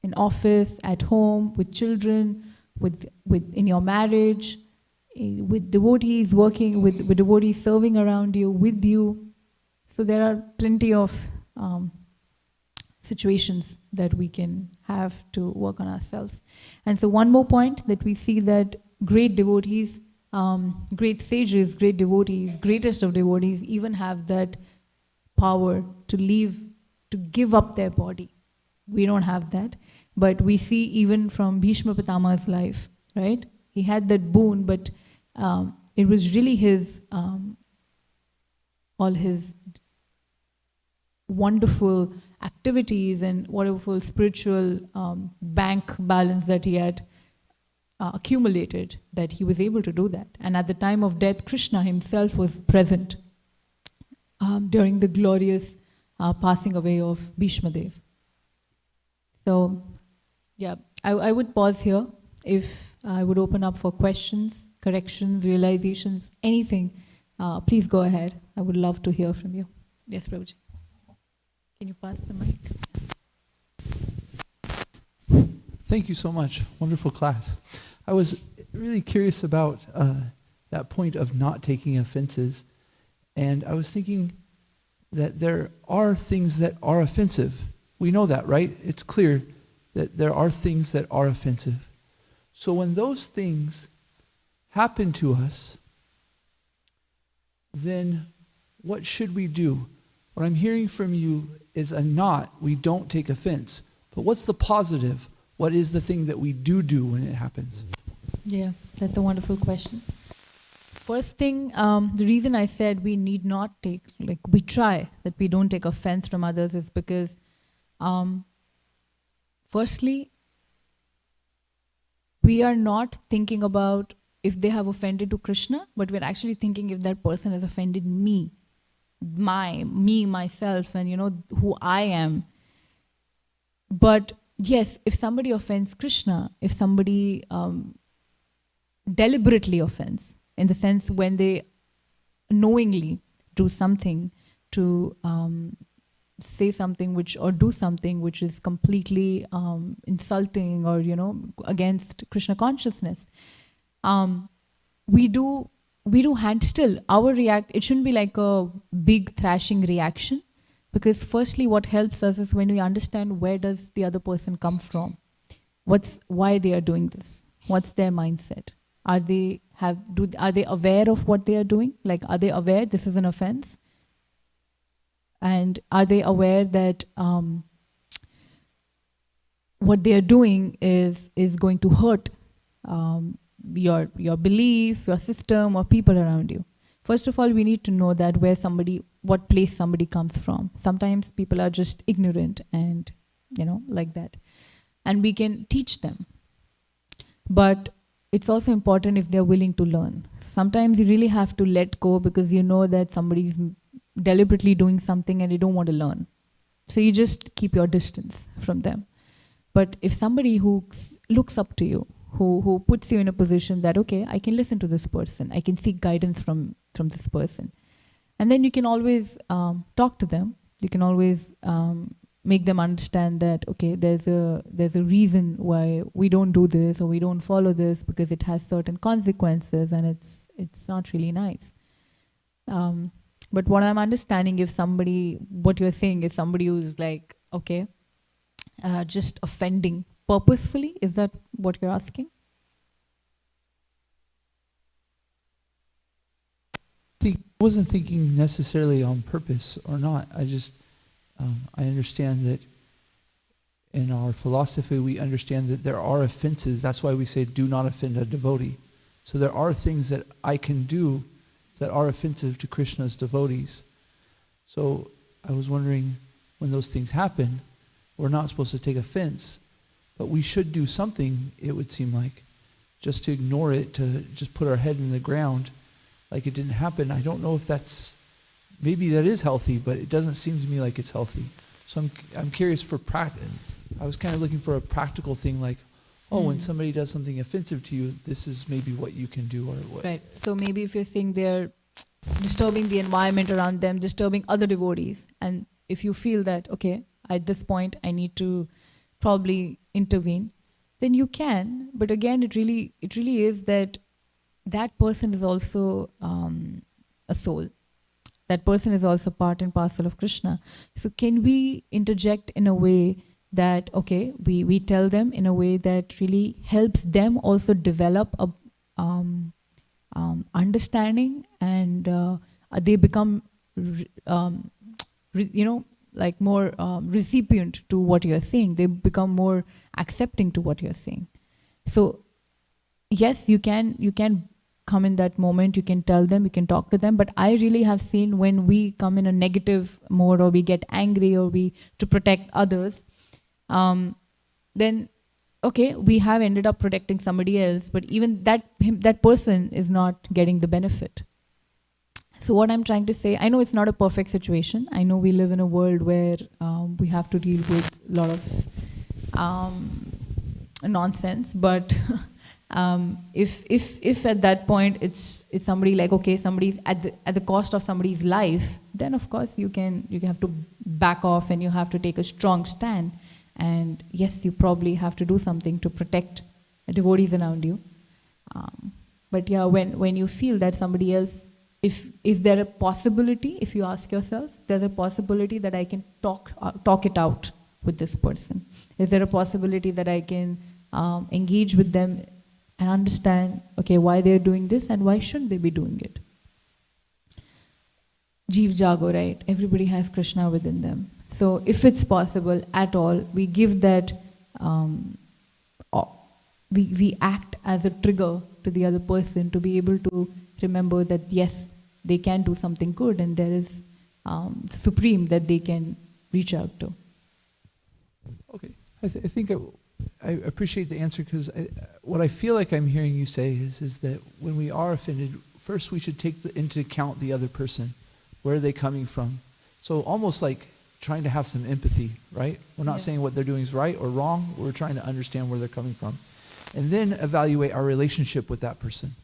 In office, at home, with children, with in your marriage, with devotees working, with devotees serving around you, with you. So there are plenty of situations that we can have to work on ourselves. And so one more point, that we see that great devotees, great sages, great devotees, greatest of devotees even have that power to give up their body. We don't have that. But we see even from Bhishma Pitama's life, right? He had that boon, but it was really his, all his wonderful activities and wonderful spiritual bank balance that he had accumulated, that he was able to do that. And at the time of death, Krishna himself was present during the glorious passing away of Bhishma Dev. So, yeah, I would pause here. If I would open up for questions, corrections, realizations, anything, please go ahead. I would love to hear from you. Yes, Prabhuji. Can you pass the mic? Thank you so much. Wonderful class. I was really curious about that point of not taking offenses. And I was thinking that there are things that are offensive. We know that, right? It's clear that there are things that are offensive. So when those things happen to us, then what should we do? What I'm hearing from you is we don't take offense. But what's the positive? What is the thing that we do when it happens? Yeah, that's a wonderful question. First thing, the reason I said we need not take, we try that we don't take offense from others is because, firstly, we are not thinking about if they have offended to Krishna, but we're actually thinking if that person has offended me, myself, and who I am. But yes, if somebody offends Krishna, if somebody deliberately offends, in the sense when they knowingly do something to say something or do something which is completely insulting or against Krishna consciousness, we do hand still. It shouldn't be like a big thrashing reaction, because firstly what helps us is when we understand where does the other person come from, why they are doing this, what's their mindset, are they aware of what they are doing, are they aware this is an offense, and are they aware that what they are doing is going to hurt your belief, your system, or people around you. First of all, we need to know that what place somebody comes from. Sometimes people are just ignorant and, like that. And we can teach them. But it's also important if they're willing to learn. Sometimes you really have to let go because you know that somebody's deliberately doing something and you don't want to learn. So you just keep your distance from them. But if somebody who looks up to you, who puts you in a position that, okay, I can listen to this person, I can seek guidance from this person. And then you can always talk to them. You can always make them understand that, okay, there's a reason why we don't do this or we don't follow this, because it has certain consequences and it's not really nice. But what I'm understanding, what you're saying is somebody who's like, okay, just offending purposefully, is that what you're asking? I wasn't thinking necessarily on purpose or not. I understand that in our philosophy we understand that there are offenses. That's why we say do not offend a devotee. So there are things that I can do that are offensive to Krishna's devotees. So I was wondering, when those things happen, we're not supposed to take offense, but we should do something, it would seem like. Just to ignore it, to just put our head in the ground like it didn't happen. I don't know if maybe that is healthy, but it doesn't seem to me like it's healthy. So I'm curious for practice. I was kind of looking for a practical thing, like, when somebody does something offensive to you, this is maybe what you can do, or what. Right. So maybe if you're saying they're disturbing the environment around them, disturbing other devotees, and if you feel that, okay, at this point I need to probably intervene, then you can. But again, it really is that person is also a soul. That person is also part and parcel of Krishna. So can we interject in a way that, okay, we tell them in a way that really helps them also develop a understanding, and they become, like more recipient to what you're saying. They become more accepting to what you're saying. So yes, you can come in that moment, you can tell them, you can talk to them, but I really have seen when we come in a negative mode, or we get angry, or to protect others, then okay, we have ended up protecting somebody else, but even that person is not getting the benefit. So what I'm trying to say, I know it's not a perfect situation. I know we live in a world where we have to deal with a lot of nonsense, but if at that point it's somebody like, okay, somebody's at the cost of somebody's life, then of course you have to back off and you have to take a strong stand. And yes, you probably have to do something to protect devotees around you. But yeah, when you feel that somebody else, is there a possibility, if you ask yourself, there's a possibility that I can talk it out with this person? Is there a possibility that I can engage with them and understand, okay, why they're doing this and why shouldn't they be doing it? Jeev Jago, right? Everybody has Krishna within them. So if it's possible at all, we give that, we act as a trigger to the other person to be able to remember that yes, they can do something good, and there is supreme that they can reach out to. Okay, I think I appreciate the answer, because what I feel like I'm hearing you say is that when we are offended, first we should take into account the other person. Where are they coming from? So almost like trying to have some empathy, right? We're not saying what they're doing is right or wrong. We're trying to understand where they're coming from. And then evaluate our relationship with that person.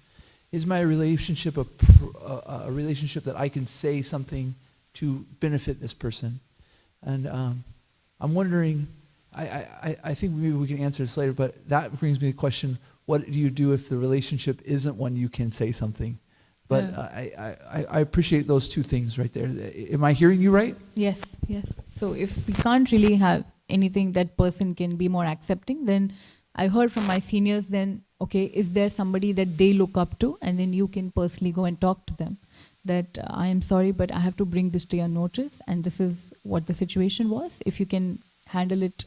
Is my relationship a relationship that I can say something to benefit this person? And I'm wondering, I think maybe we can answer this later, but that brings me to the question, what do you do if the relationship isn't one you can say something? But I appreciate those two things right there. Am I hearing you right? Yes. So if we can't really have anything that person can be more accepting, then I heard from my seniors, then, okay, is there somebody that they look up to? And then you can personally go and talk to them. That I am sorry, but I have to bring this to your notice, and this is what the situation was. If you can handle it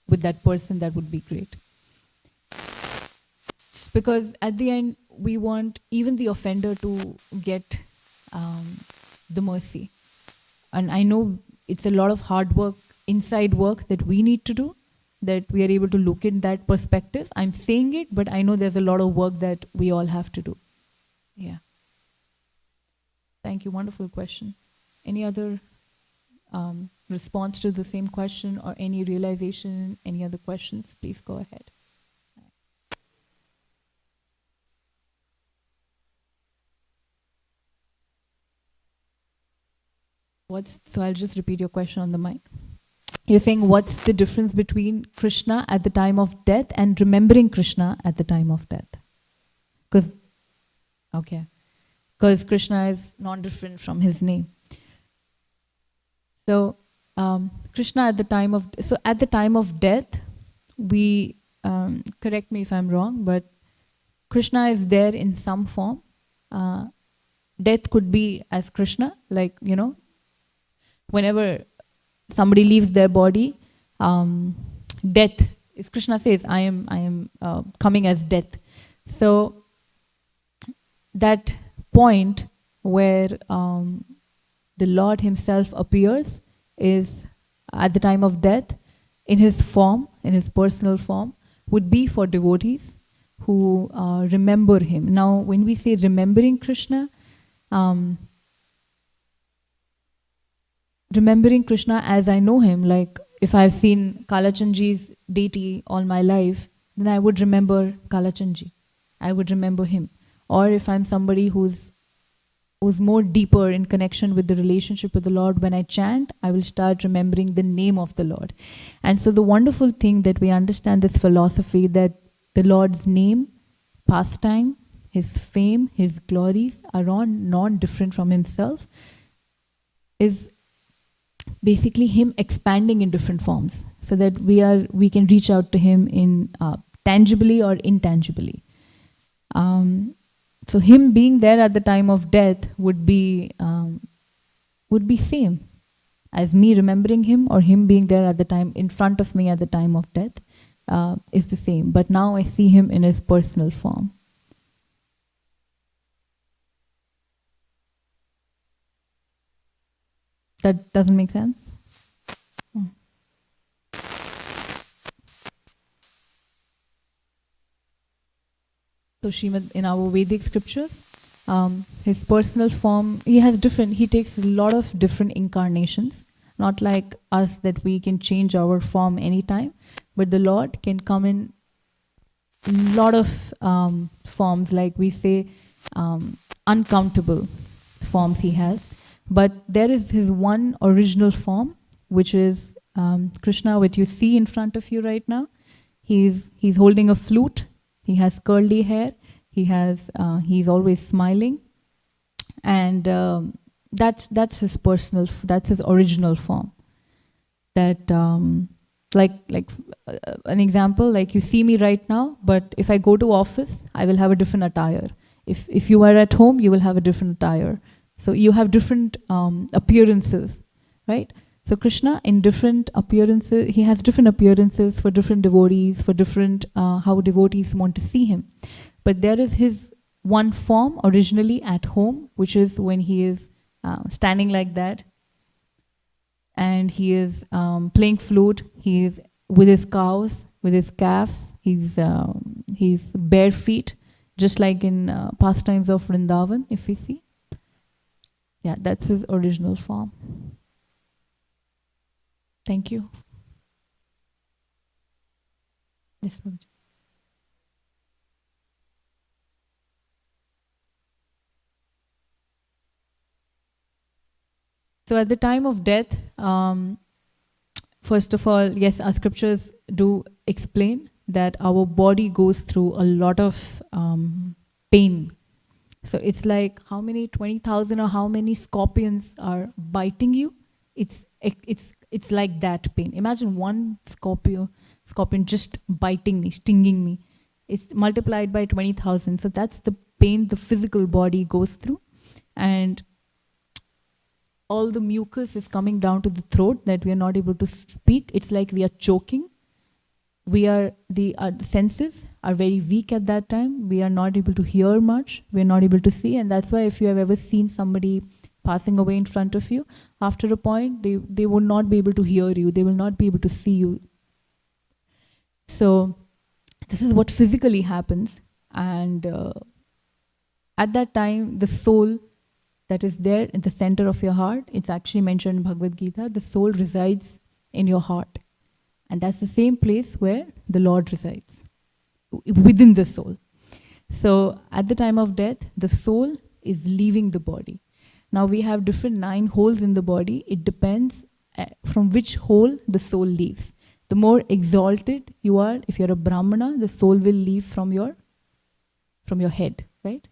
with that person, that would be great. Because at the end, we want even the offender to get the mercy. And I know it's a lot of hard work, inside work that we need to do, that we are able to look in that perspective. I'm saying it, but I know there's a lot of work that we all have to do. Yeah. Thank you. Wonderful question. Any other response to the same question or any realization, any other questions? Please go ahead. So I'll just repeat your question on the mic. You're saying what's the difference between Krishna at the time of death and remembering Krishna at the time of death? Because Krishna is non-different from his name. So Krishna at the time of death, we correct me if I'm wrong, but Krishna is there in some form. Death could be as Krishna, like whenever somebody leaves their body, death is Krishna says, I am coming as death. So that point where the Lord himself appears is at the time of death in his form, in his personal form, would be for devotees who remember him. Now, when we say remembering Krishna, remembering Krishna as I know him, like if I've seen Kalachandji's deity all my life, then I would remember Kalachandji. I would remember him. Or if I'm somebody who's more deeper in connection with the relationship with the Lord, when I chant, I will start remembering the name of the Lord. And so the wonderful thing that we understand this philosophy that the Lord's name, pastime, his fame, his glories are all non-different from himself, is basically him expanding in different forms so that we can reach out to him in tangibly or intangibly. So him being there at the time of death would be same as me remembering him, or him being there at the time in front of me at the time of death is the same. But now I see him in his personal form. That doesn't make sense? So Srimad, in our Vedic scriptures, his personal form, he takes a lot of different incarnations, not like us that we can change our form anytime, but the Lord can come in a lot of forms, like we say, uncountable forms he has. But there is his one original form, which is Krishna, what you see in front of you right now. He's holding a flute. He has curly hair. He's always smiling, and that's his original form. That an example, like you see me right now, but if I go to office, I will have a different attire. If you are at home, you will have a different attire. So you have different appearances, right? So Krishna in different appearances, he has different appearances for different devotees, for different how devotees want to see him. But there is his one form originally at home, which is when he is standing like that, and he is playing flute. He is with his cows, with his calves. He's bare feet, just like in pastimes of Vrindavan, if we see. Yeah, that's his original form. Thank you. Yes, Prabhuji. So at the time of death, first of all, yes, our scriptures do explain that our body goes through a lot of pain. So it's like how many 20,000 or how many scorpions are biting you? It's like that pain. Imagine one scorpion just biting me, stinging me. It's multiplied by 20,000. So that's the pain the physical body goes through, and all the mucus is coming down to the throat that we are not able to speak. It's like we are choking. The senses are very weak at that time. We are not able to hear much. We are not able to see. And that's why if you have ever seen somebody passing away in front of you, after a point, they will not be able to hear you. They will not be able to see you. So this is what physically happens. And at that time, the soul that is there in the center of your heart, it's actually mentioned in Bhagavad Gita, the soul resides in your heart. And that's the same place where the Lord resides, within the soul. So at the time of death, the soul is leaving the body. Now we have different 9 holes in the body. It depends from which hole the soul leaves. The more exalted you are, if you're a Brahmana, the soul will leave from your head, right?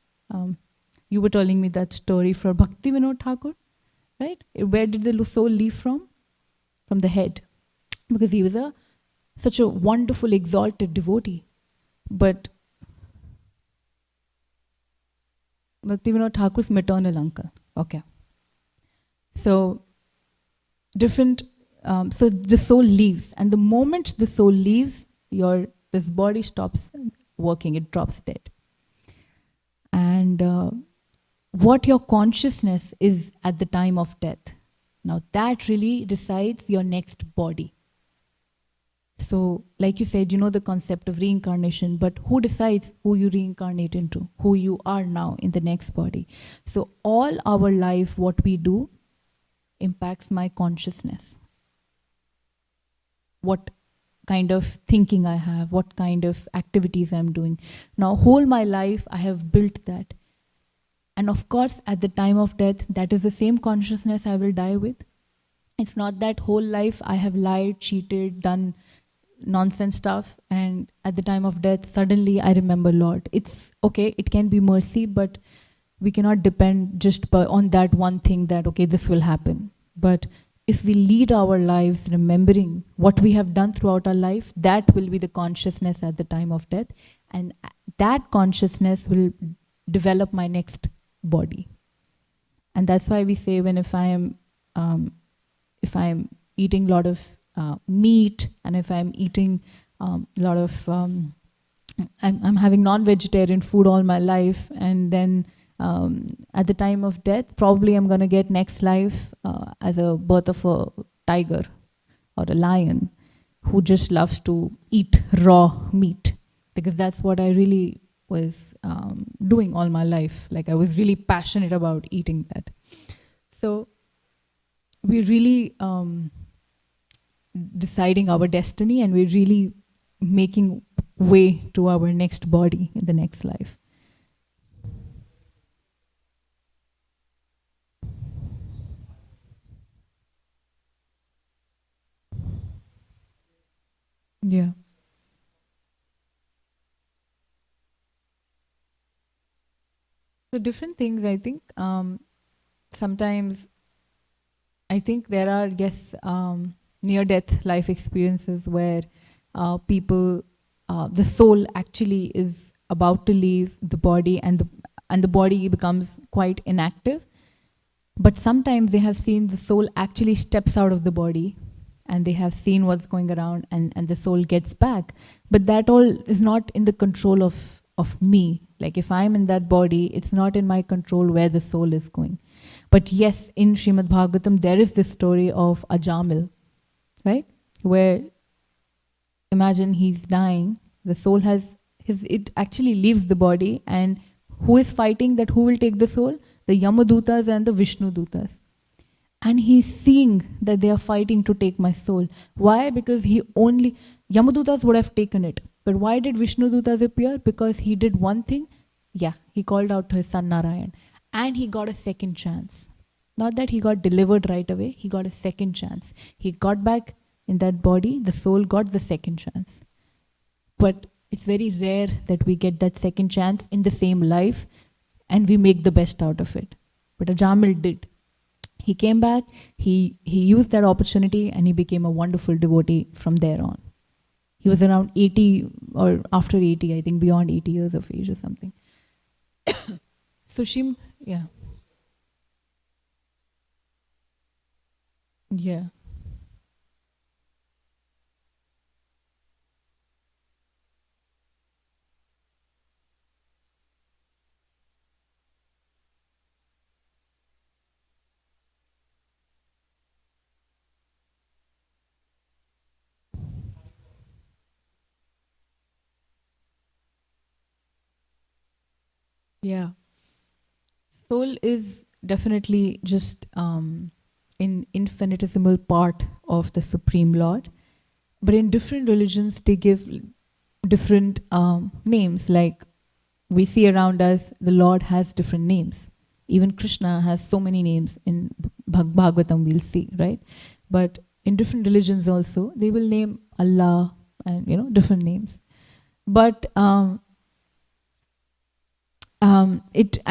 You were telling me that story for Bhakti Vinod Thakur, right? Where did the soul leave from? From the head. Because he was such a wonderful, exalted devotee. But Bhakti Vinod Thakur's maternal uncle. Okay. So, different, so the soul leaves. And the moment the soul leaves, this body stops working, it drops dead. And what your consciousness is at the time of death, now that really decides your next body. So, like you said, you know the concept of reincarnation, but who decides who you reincarnate into, who you are now in the next body? So, all our life, what we do, impacts my consciousness. What kind of thinking I have, what kind of activities I'm doing. Now, whole my life, I have built that. And of course, at the time of death, that is the same consciousness I will die with. It's not that whole life I have lied, cheated, done nonsense stuff, and at the time of death, suddenly I remember Lord. It's okay, it can be mercy, but we cannot depend just on that one thing that, okay, this will happen. But if we lead our lives remembering what we have done throughout our life, that will be the consciousness at the time of death. And that consciousness will develop my next body. And that's why we say if I am eating a lot of meat, and if I'm eating a lot of, I'm having non-vegetarian food all my life, and then at the time of death, probably I'm going to get next life as a birth of a tiger or a lion who just loves to eat raw meat, because that's what I really was doing all my life. Like I was really passionate about eating that. So we're really deciding our destiny, and we're really making way to our next body in the next life. Yeah. So different things, I think. Sometimes I think there are, yes, near-death life experiences where people, the soul actually is about to leave the body, and the body becomes quite inactive. But sometimes they have seen the soul actually steps out of the body, and they have seen what's going around, and the soul gets back. But that all is not in the control of me. Like if I'm in that body, it's not in my control where the soul is going. But yes, in Srimad Bhagavatam, there is this story of Ajamil, right? Where, imagine he's dying, the soul it actually leaves the body, and who is fighting that who will take the soul? The Yamadutas and the Vishnu Dutas. And he's seeing that they are fighting to take my soul. Why? Because Yamadutas would have taken it. But why did Vishnu Dutas appear? Because he did one thing. Yeah, he called out to his son Narayan. And he got a second chance. Not that he got delivered right away, he got a second chance. He got back in that body, the soul got the second chance. But it's very rare that we get that second chance in the same life and we make the best out of it. But Ajamil did. He came back, he used that opportunity, and he became a wonderful devotee from there on. He was around 80 or after 80, I think beyond 80 years of age or something. So yeah. Yeah. Yeah. Soul is definitely just an infinitesimal part of the Supreme Lord. But in different religions, they give different names. Like we see around us, the Lord has different names. Even Krishna has so many names in Bhagavatam, we'll see, right? But in different religions also, they will name Allah and, different names. But I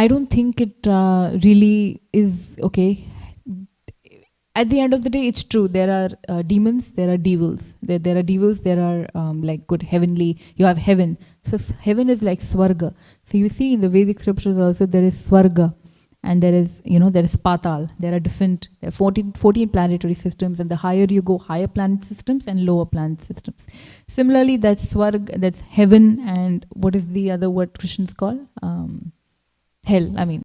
don't think it really is okay. At the end of the day, it's true. There are demons, there are devils. There are devils, there are like good heavenly. You have heaven. So heaven is like Swarga. So you see in the Vedic scriptures also there is Swarga. And there is, there is Patal. There are 14 planetary systems. And the higher you go, higher planet systems and lower planet systems. Similarly, that's Swarga, that's heaven. And what is the other word Christians call? Hell. I mean,